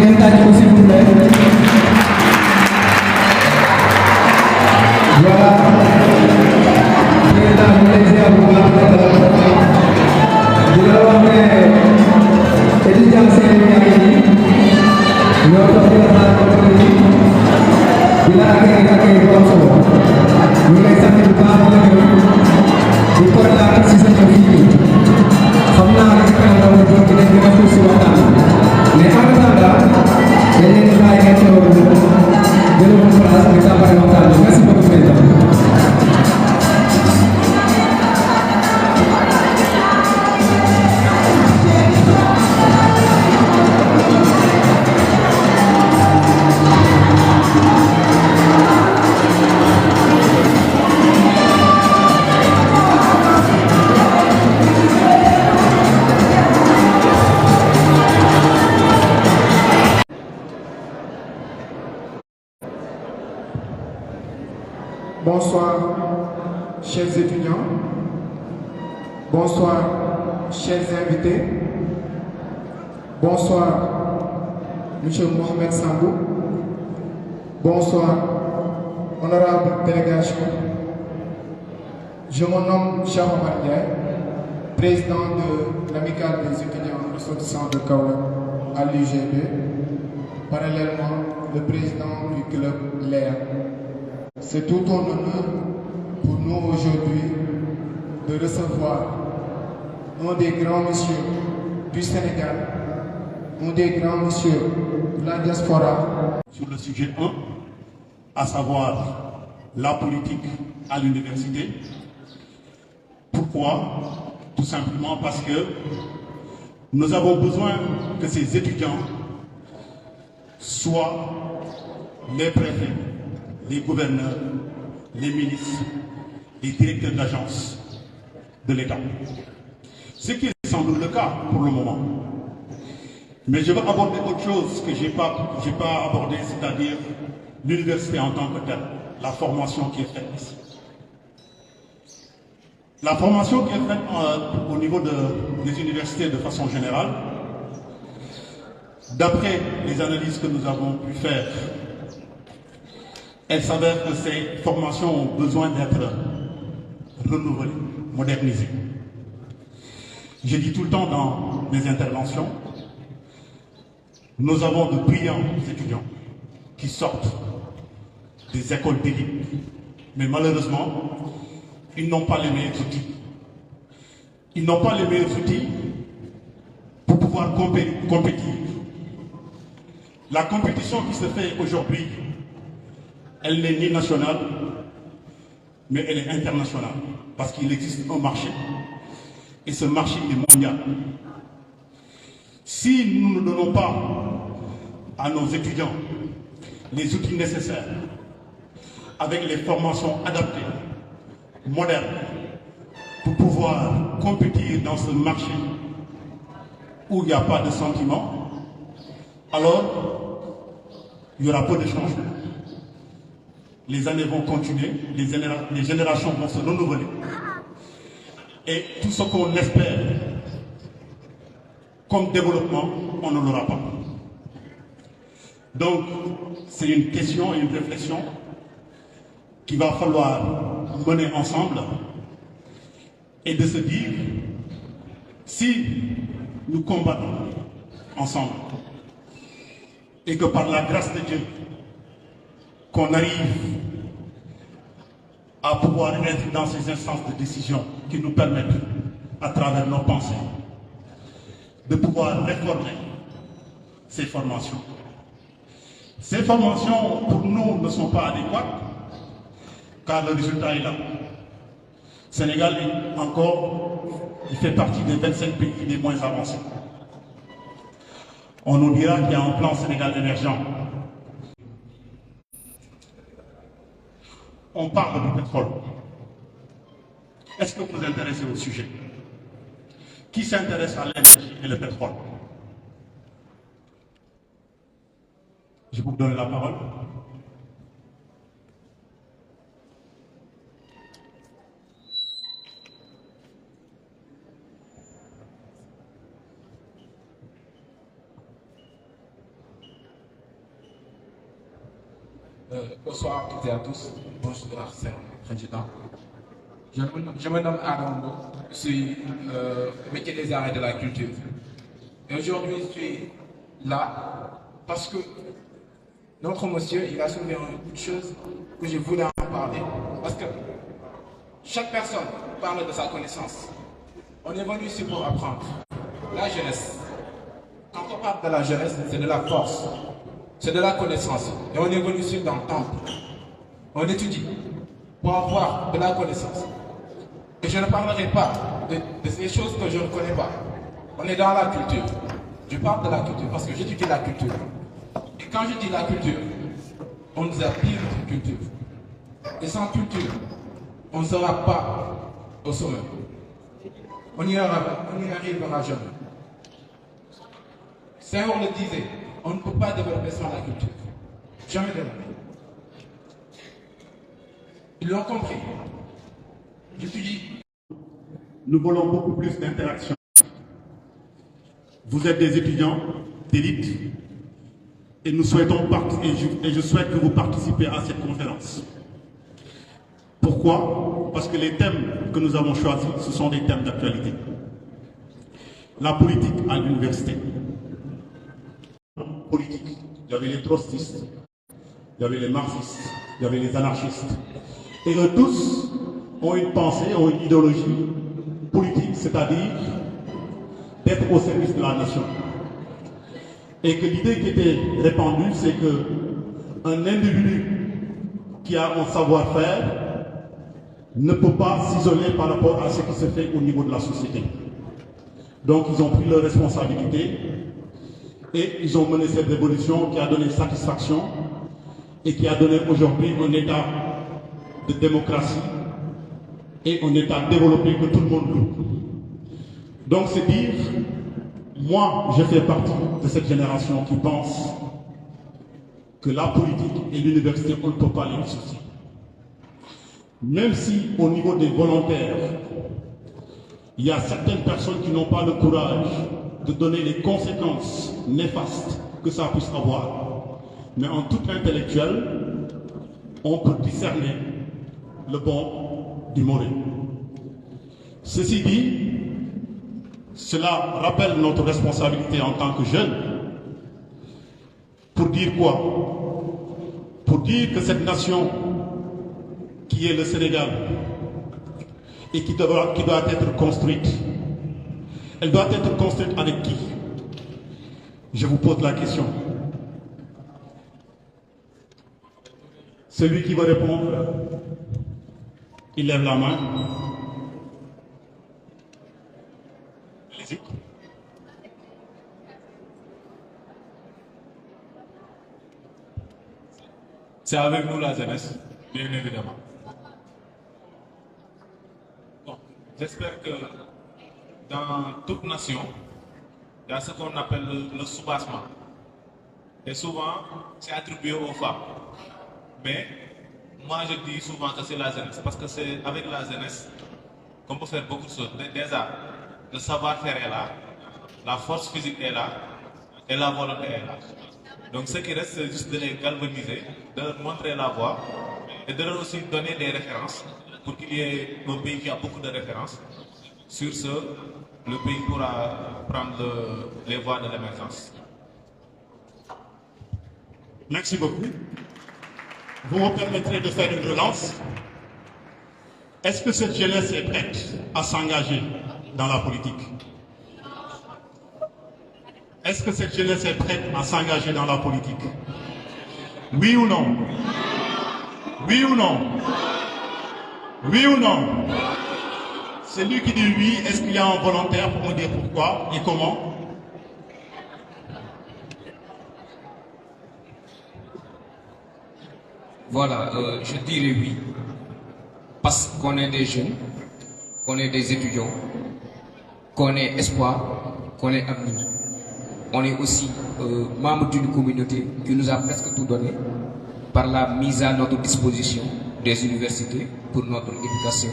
ngeen tàcc ko s'il vous plaît. Voilà. Président bu lay ziar bu baax di la wax ne étudiants sénégalais yi ñoo toog di la xaar di la accueillir bu am solo ñu lay sant bu baax di la gërëm di kontaan si sa ñëw fii xam naa ne kanam la doon dinañ gën a xuus si waxtaan mais en attendant dañ leen di bàyyi ngeen toog jël ko place bi tàmbali waxtaan bi merci beaucoup président. Bonsoir, chers étudiants. Bonsoir, chers invités. Bonsoir, Monsieur Mohamed Sambou. Bonsoir, honorable délégation. Je me nomme Cheikh Omar Ndiaye, président de l'amicale des étudiants ressortissants de Kaolack à l'UGB, parallèlement le président du club Léa. C'est tout un honneur pour nous aujourd'hui de recevoir un des grands messieurs du Sénégal, un des grands messieurs de la diaspora. Sur le sujet 1, à savoir la politique à l'université. Pourquoi? Tout simplement parce que nous avons besoin que ces étudiants soient les préfets, les gouverneurs, les ministres, les directeurs d'agence de l'État. Ce qui est sans doute le cas pour le moment. Mais je veux aborder autre chose que je n'ai pas abordé, c'est-à-dire l'université en tant que telle, la formation qui est faite ici. La formation qui est faite au niveau des universités de façon générale, d'après les analyses que nous avons pu faire, elle s'avère que ces formations ont besoin d'être renouvelées, modernisées. Je dis tout le temps dans mes interventions, nous avons de brillants étudiants qui sortent des écoles d'élite, mais malheureusement, ils n'ont pas les meilleurs outils. Ils n'ont pas les meilleurs outils pour pouvoir compétir. La compétition qui se fait aujourd'hui, elle n'est ni nationale, mais elle est internationale. Parce qu'il existe un marché. Et ce marché est mondial. Si nous ne donnons pas à nos étudiants les outils nécessaires, avec les formations adaptées, modernes, pour pouvoir compétir dans ce marché où il n'y a pas de sentiments, alors il y aura peu de changements. Les années vont continuer, les générations vont se renouveler. Et tout ce qu'on espère comme développement, on ne l'aura pas. Donc, c'est une question et une réflexion qu'il va falloir mener ensemble et de se dire, si nous combattons ensemble et que par la grâce de Dieu, qu'on arrive à pouvoir être dans ces instances de décision qui nous permettent, à travers nos pensées, de pouvoir réformer ces formations. Ces formations, pour nous, ne sont pas adéquates, car le résultat est là. Le Sénégal est encore, il fait partie des 25 pays les moins avancés. On nous dira qu'il y a un plan Sénégal émergent. On parle du pétrole. Est-ce que vous vous intéressez au sujet? Qui s'intéresse à l'énergie et le pétrole? Je vous donne la parole. Bonsoir à toutes et à tous. Bonjour, c'est président. Je me nomme Adam Bo. Je suis métier des arts et de la culture. Et aujourd'hui, je suis là parce que notre monsieur, il a soulevé une chose que je voulais en parler. Parce que chaque personne parle de sa connaissance. On est venu ici pour apprendre. La jeunesse. Quand on parle de la jeunesse, c'est de la force. C'est de la connaissance. Et on est venu ici dans le temple. On étudie pour avoir de la connaissance. Et je ne parlerai pas de ces choses que je ne connais pas. On est dans la culture. Je parle de la culture parce que j'étudie la culture. Et quand je dis la culture, on nous a pris notre culture. Et sans culture, on ne sera pas au sommet. On n'y arrivera jamais. Senghor le disait, on ne peut pas développer sans la culture. Jamais de la vie. Ils l'ont compris. J'étudie. Nous voulons beaucoup plus d'interaction. Vous êtes des étudiants d'élite et nous souhaitons et je souhaite que vous participiez à cette conférence. Pourquoi? Parce que les thèmes que nous avons choisis, ce sont des thèmes d'actualité. La politique à l'université. Politique. Il y avait les trotskistes, il y avait les marxistes, il y avait les anarchistes. Et eux tous ont une pensée, ont une idéologie politique, c'est-à-dire d'être au service de la nation. Et que l'idée qui était répandue, c'est qu'un individu qui a un savoir-faire ne peut pas s'isoler par rapport à ce qui se fait au niveau de la société. Donc ils ont pris leurs responsabilités et ils ont mené cette révolution qui a donné satisfaction et qui a donné aujourd'hui un état de démocratie et un état développé que tout le monde loue. Donc c'est dire, moi je fais partie de cette génération qui pense que la politique et l'université, on ne peut pas les dissocier. Même si au niveau des volontaires, il y a certaines personnes qui n'ont pas le courage de donner les conséquences néfastes que ça puisse avoir. Mais en tout intellectuel, on peut discerner le bon du mauvais. Ceci dit, cela rappelle notre responsabilité en tant que jeunes. Pour dire quoi? Pour dire que cette nation qui est le Sénégal et qui doit être construite, elle doit être construite avec qui? Je vous pose la question. Celui qui va répondre, il lève la main. Allez-y. C'est avec nous la jeunesse, bien évidemment. Bon, j'espère que dans toute nation, il y a ce qu'on appelle le soubassement. Et souvent, c'est attribué aux femmes. Mais moi, je dis souvent que c'est la jeunesse, parce que c'est avec la jeunesse qu'on peut faire beaucoup de choses. Déjà, le savoir-faire est là, la force physique est là, et la volonté est là. Donc ce qui reste, c'est juste de les galvaniser, de leur montrer la voie, et de leur aussi donner des références, pour qu'il y ait un pays qui a beaucoup de références. Sur ce, le pays pourra prendre les voies de l'émergence. Merci beaucoup. Vous me permettrez de faire une relance. Est-ce que cette jeunesse est prête à s'engager dans la politique? Est-ce que cette jeunesse est prête à s'engager dans la politique? Oui ou non? Oui ou non? Oui ou non? Celui qui dit oui, est-ce qu'il y a un volontaire pour me dire pourquoi et comment? Voilà, je dirais oui, parce qu'on est des jeunes, qu'on est des étudiants, qu'on est espoir, qu'on est avenir. On est aussi membre d'une communauté qui nous a presque tout donné par la mise à notre disposition des universités pour notre éducation,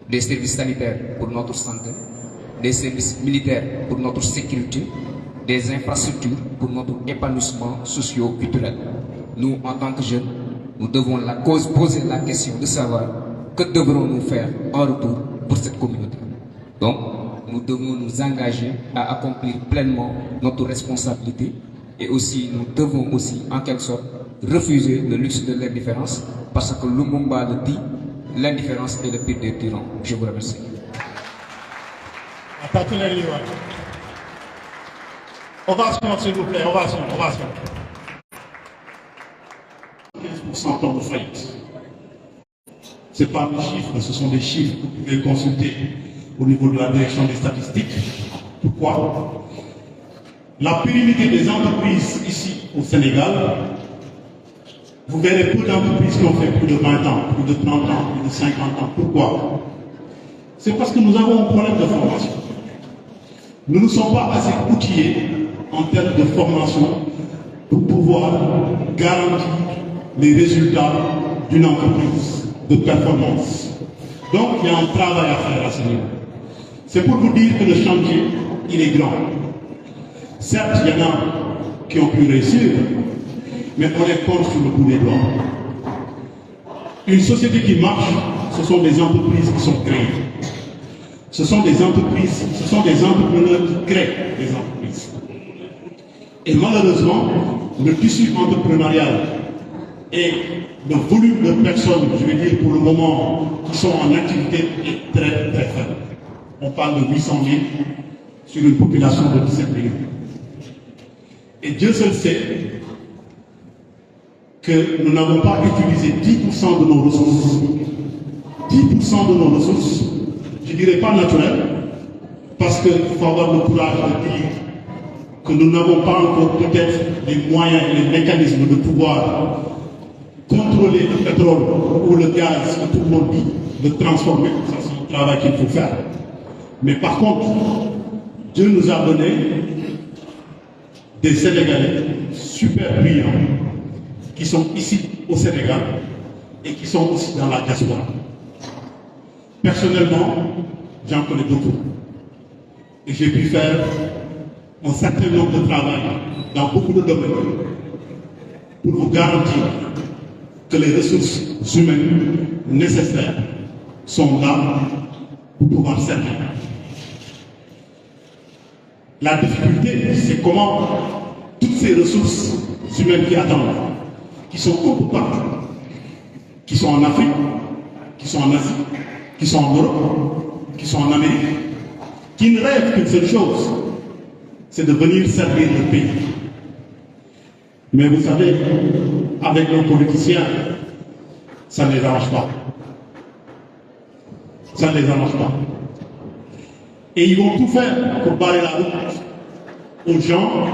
des services sanitaires pour notre santé, des services militaires pour notre sécurité, des infrastructures pour notre épanouissement socio-culturel. Nous, en tant que jeunes, nous devons poser la question de savoir que devrons-nous faire en retour pour cette communauté. Donc, nous devons nous engager à accomplir pleinement notre responsabilité et aussi nous devons aussi en quelque sorte refuser le luxe de l'indifférence parce que Lumumba le dit, l'indifférence est le pire des tyrans. Je vous remercie. Ovation, s'il vous plaît, ovation. 15% taux de faillite. Ce n'est pas des chiffres, ce sont des chiffres que vous pouvez consulter au niveau de la direction des statistiques. Pourquoi? La pérennité des entreprises ici au Sénégal, vous verrez peu d'entreprises qui ont fait plus de 20 ans, plus de 30 ans, plus de 50 ans. Pourquoi? C'est parce que nous avons un problème de formation. Nous ne sommes pas assez outillés en termes de formation pour pouvoir garantir les résultats d'une entreprise de performance. Donc il y a un travail à faire à ce niveau. C'est pour vous dire que le chantier, il est grand. Certes, il y en a qui ont pu réussir, mais on les compte sur le bout des doigts. Une société qui marche, ce sont des entreprises qui sont créées. Ce sont des entreprises, ce sont des entrepreneurs qui créent des entreprises. Et malheureusement, le tissu entrepreneurial et le volume de personnes, je vais dire pour le moment, qui sont en activité est très très faible. On parle de 800 000 sur une population de 17 millions. Et Dieu seul sait que nous n'avons pas utilisé 10% de nos ressources. 10% de nos ressources, je ne dirais pas naturelles, parce qu'il faut avoir le courage de dire que nous n'avons pas encore peut-être les moyens et les mécanismes de pouvoir contrôler le pétrole ou le gaz que tout le monde dit, de transformer, ça c'est un travail qu'il faut faire. Mais par contre, Dieu nous a donné des Sénégalais super brillants qui sont ici au Sénégal et qui sont aussi dans la diaspora. Personnellement, j'en connais beaucoup. Et j'ai pu faire un certain nombre de travail dans beaucoup de domaines pour vous garantir que les ressources humaines nécessaires sont là pour pouvoir servir. La difficulté, c'est comment toutes ces ressources humaines qui attendent, qui sont un peu partout, qui sont en Afrique, qui sont en Asie, qui sont en Europe, qui sont en Amérique, qui ne rêvent qu'une seule chose, c'est de venir servir le pays. Mais vous savez, avec nos politiciens, ça ne les arrange pas. Ça ne les arrange pas. Et ils vont tout faire pour barrer la route aux gens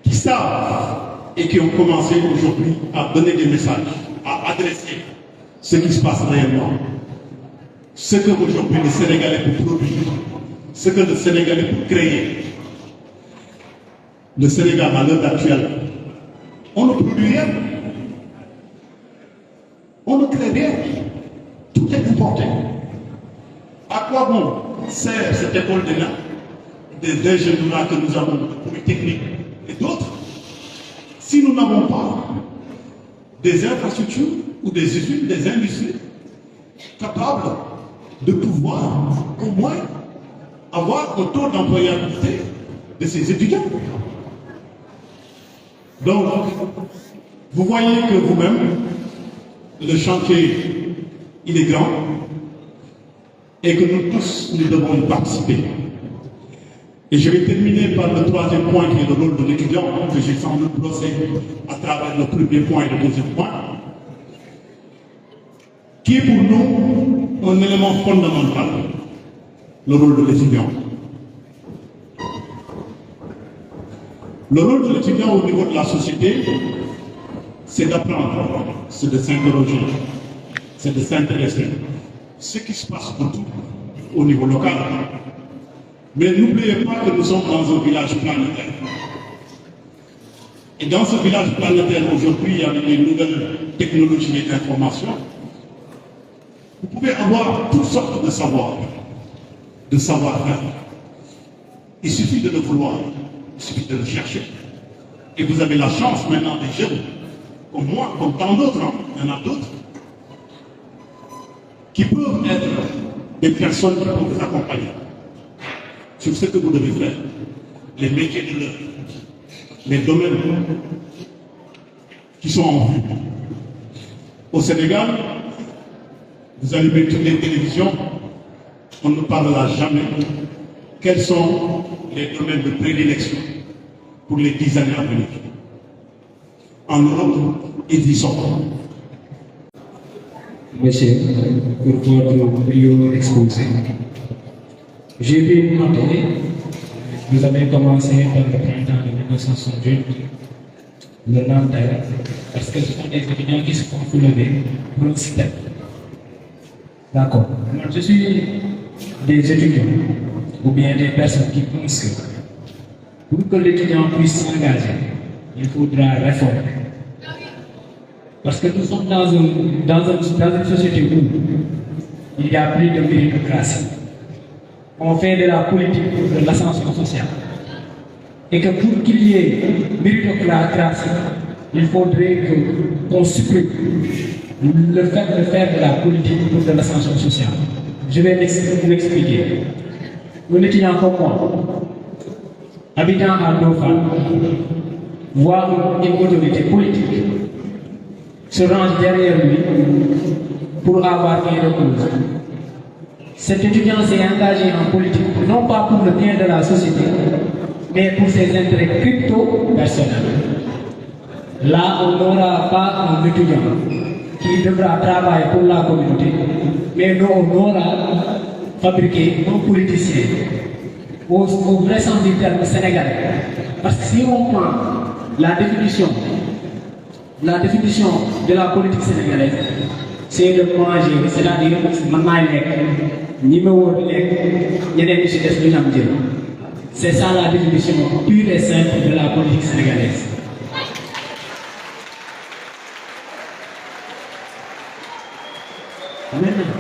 qui savent et qui ont commencé aujourd'hui à donner des messages, à adresser ce qui se passe réellement. Ce que aujourd'hui le Sénégalais peut produire, ce que le Sénégalais peut créer. Le Sénégal, à l'heure actuelle, on ne produit rien. On ne crée rien. Tout est importé. À quoi bon sert cette école d'ingénierie que nous avons, de Polytechnique et d'autres, si nous n'avons pas des infrastructures ou des usines, des industries capables de pouvoir au moins avoir un taux d'employabilité de ces étudiants. Donc, vous voyez que vous-même, le chantier, il est grand et que nous tous, nous devons y participer. Et je vais terminer par le troisième point qui est le rôle de l'étudiant, que j'ai sans doute brossé à travers le premier point et le deuxième point, qui est pour nous un élément fondamental, le rôle de l'étudiant. Le rôle de l'étudiant au niveau de la société, c'est d'apprendre, c'est de s'interroger, c'est de s'intéresser. Ce qui se passe autour, au niveau local. Mais n'oubliez pas que nous sommes dans un village planétaire. Et dans ce village planétaire, aujourd'hui, avec les nouvelles technologies et d'information, vous pouvez avoir toutes sortes de savoirs, de savoir-faire. Il suffit de le vouloir, il suffit de le chercher. Et vous avez la chance maintenant des jeunes comme moi, comme tant d'autres, hein, il y en a d'autres, qui peuvent être des personnes qui peuvent vous accompagner sur ce que vous devez faire, les métiers de l'heure, les domaines qui sont en vue. Au Sénégal, vous allumez toutes les télévisions, on ne parlera jamais quels sont les domaines de prédilection pour les 10 années à venir. En Europe, ils y sont. Monsieur, pour votre brio exposé, j'ai pu noter, vous avez commencé par le printemps de 1968, le Nanterre, parce que ce sont des étudiants qui se font soulever pour un système. D'accord. Moi, je suis des étudiants, ou bien des personnes qui pensent que pour que l'étudiant puisse s'engager, il faudra réformer. Parce que nous sommes dans une société où il y a plus de méritocratie. On fait de la politique pour de l'ascension sociale. Et que pour qu'il y ait méritocratie, il faudrait qu'on supprime le fait de faire de la politique pour de l'ascension sociale. Je vais vous expliquer. Un étudiant comme moi, habitant à Dauphin, voir une autorité politique se range derrière lui pour avoir gain de cause. Cet étudiant s'est engagé en politique, non pas pour le bien de la société, mais pour ses intérêts crypto-personnels. Là, on n'aura pas un étudiant qui devra travailler pour la communauté, mais nous, on aura fabriqué un politicien au vrai sens du terme sénégalais. Parce que si on prend la définition de la politique sénégalaise, c'est de manger, c'est-à-dire c'est ça la définition pure et simple de la politique sénégalaise. Maintenant,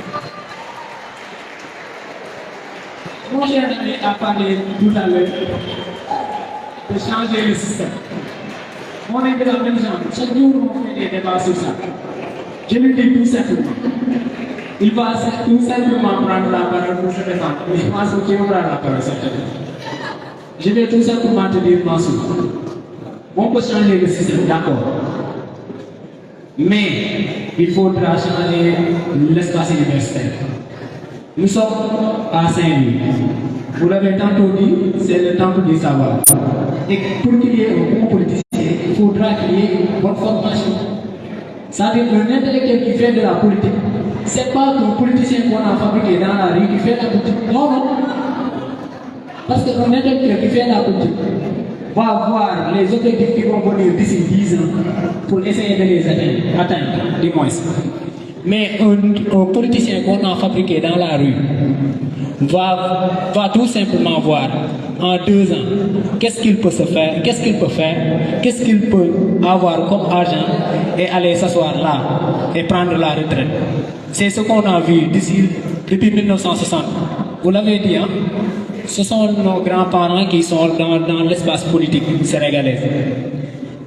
mon cher ami a parlé tout à l'heure de changer le système. On est de la même genre. Chaque jour, on fait des débats sur ça. Je le dis tout simplement. Il va tout simplement prendre la parole pour se défendre. Mais je pense qu'il aura la parole certainement. Je vais tout simplement te dire, Mansour, on peut changer le système, d'accord. Mais il faudra changer l'espace universitaire. Nous sommes à Saint-Louis. Vous l'avez tantôt dit, c'est le temple du savoir. Et pour qu'il y ait un bon politicien, il faudra qu'il y ait une bonne formation. C'est-à-dire qu'un intellectuel qui fait de la politique, c'est pas qu'un politicien qu'on a fabriqué dans la rue qui fait la politique. Non, non. Parce qu'un intellectuel qui fait la politique va voir les objectifs qui vont venir d'ici 10 ans pour essayer de les atteindre, du moins. Mais un politicien qu'on a fabriqué dans la rue va tout simplement voir en 2 ans qu'est-ce qu'il peut se faire, qu'est-ce qu'il peut faire, qu'est-ce qu'il peut avoir comme argent et aller s'asseoir là et prendre la retraite. C'est ce qu'on a vu depuis 1960. Vous l'avez dit, hein? Ce sont nos grands-parents qui sont dans l'espace politique sénégalais.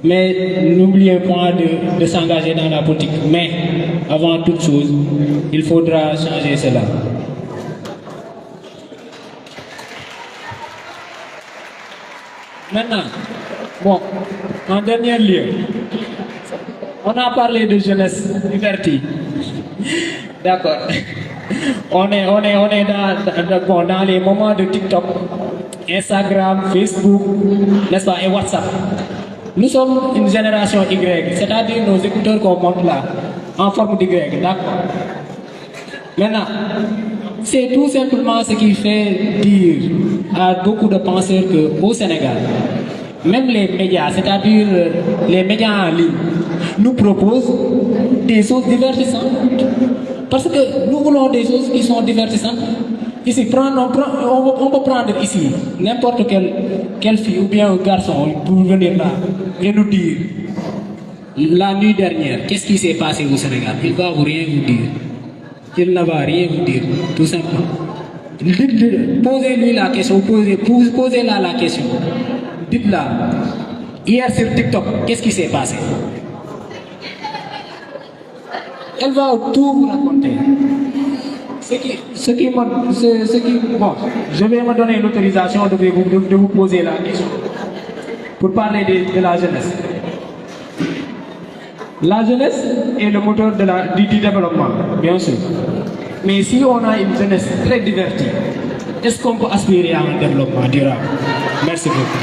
Mais n'oubliez point de s'engager dans la politique. Mais avant toute chose, il faudra changer cela. Maintenant, bon, en dernier lieu, on a parlé de jeunesse divertie. D'accord. On est dans les moments de TikTok, Instagram, Facebook, n'est-ce pas, et WhatsApp. Nous sommes une génération Y, c'est-à-dire nos écouteurs qu'on monte là, en forme d'Y, d'accord. Maintenant, c'est tout simplement ce qui fait dire à beaucoup de penseurs qu'au Sénégal, même les médias, c'est-à-dire les médias en ligne, nous proposent des choses divertissantes. Parce que nous voulons des choses qui sont divertissantes. Ici, on peut prendre ici n'importe quelle fille ou bien un garçon pour venir là et nous dire la nuit dernière, qu'est-ce qui s'est passé au Sénégal. Il ne va rien vous dire. Il ne va rien vous dire, tout simplement. Posez-lui la question, posez-la la question. Dites-la, hier sur TikTok, qu'est-ce qui s'est passé? Elle va tout vous raconter. Bon, je vais me donner l'autorisation de vous poser la question pour parler de la jeunesse. La jeunesse est le moteur du développement, bien sûr. Mais si on a une jeunesse très divertie, est-ce qu'on peut aspirer à un développement durable? Merci beaucoup.